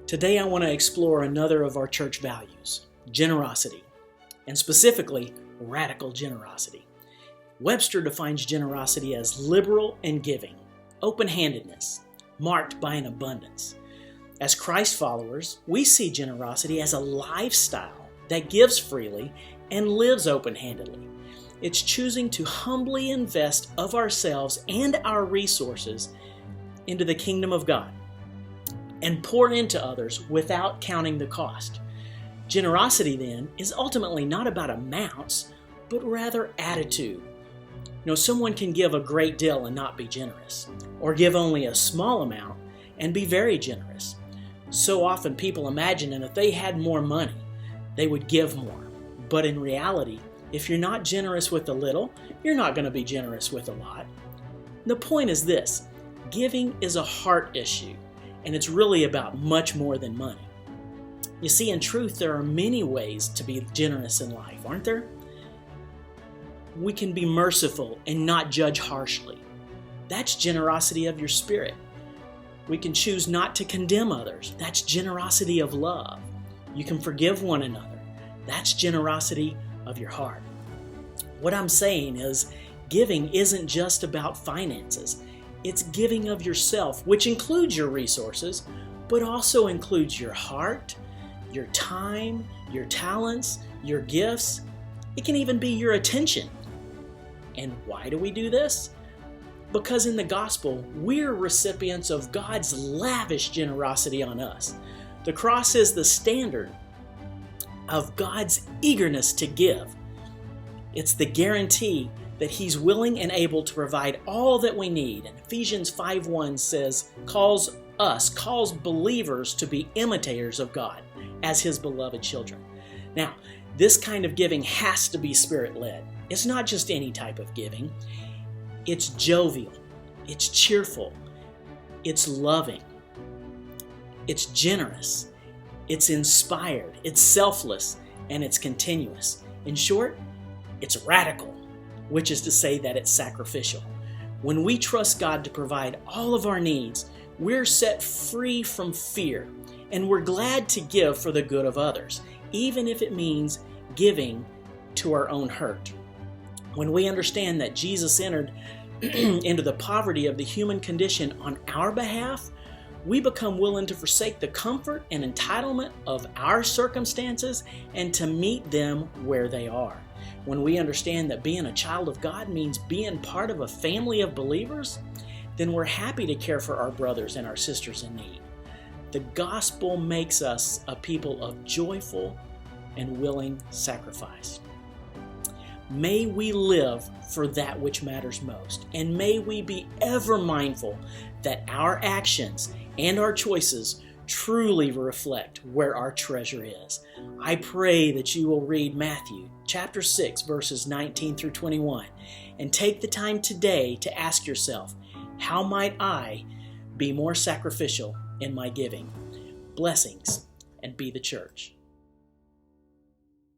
Today I want to explore another of our church values, generosity, and specifically, radical generosity. Webster defines generosity as liberal and giving, open-handedness, marked by an abundance. As Christ followers, we see generosity as a lifestyle that gives freely and lives open-handedly. It's choosing to humbly invest of ourselves and our resources into the kingdom of God and pour into others without counting the cost. Generosity, then, is ultimately not about amounts, but rather attitude. Someone can give a great deal and not be generous, or give only a small amount and be very generous. So often people imagine that if they had more money, they would give more. But in reality, if you're not generous with a little, you're not going to be generous with a lot. The point is this: giving is a heart issue, and it's really about much more than money. You see, in truth, there are many ways to be generous in life, aren't there? We can be merciful and not judge harshly. That's generosity of your spirit. We can choose not to condemn others. That's generosity of love. You can forgive one another. That's generosity of your heart. What I'm saying is, giving isn't just about finances. It's giving of yourself, which includes your resources, but also includes your heart, your time, your talents, your gifts. It can even be your attention. And why do we do this? Because in the gospel, we're recipients of God's lavish generosity on us. The cross is the standard of God's eagerness to give. It's the guarantee that He's willing and able to provide all that we need. And Ephesians 5:1 says, calls believers to be imitators of God as His beloved children. Now, this kind of giving has to be Spirit-led. It's not just any type of giving. It's jovial, it's cheerful, it's loving, it's generous, it's inspired, it's selfless, and it's continuous. In short, it's radical, which is to say that it's sacrificial. When we trust God to provide all of our needs, we're set free from fear, and we're glad to give for the good of others, even if it means giving to our own hurt. When we understand that Jesus entered into the poverty of the human condition on our behalf, we become willing to forsake the comfort and entitlement of our circumstances and to meet them where they are. When we understand that being a child of God means being part of a family of believers, then we're happy to care for our brothers and our sisters in need. The gospel makes us a people of joyful and willing sacrifice. May we live for that which matters most, and may we be ever mindful that our actions and our choices truly reflect where our treasure is. I pray that you will read Matthew chapter 6, verses 19 through 21, and take the time today to ask yourself, how might I be more sacrificial in my giving? Blessings, and be the church.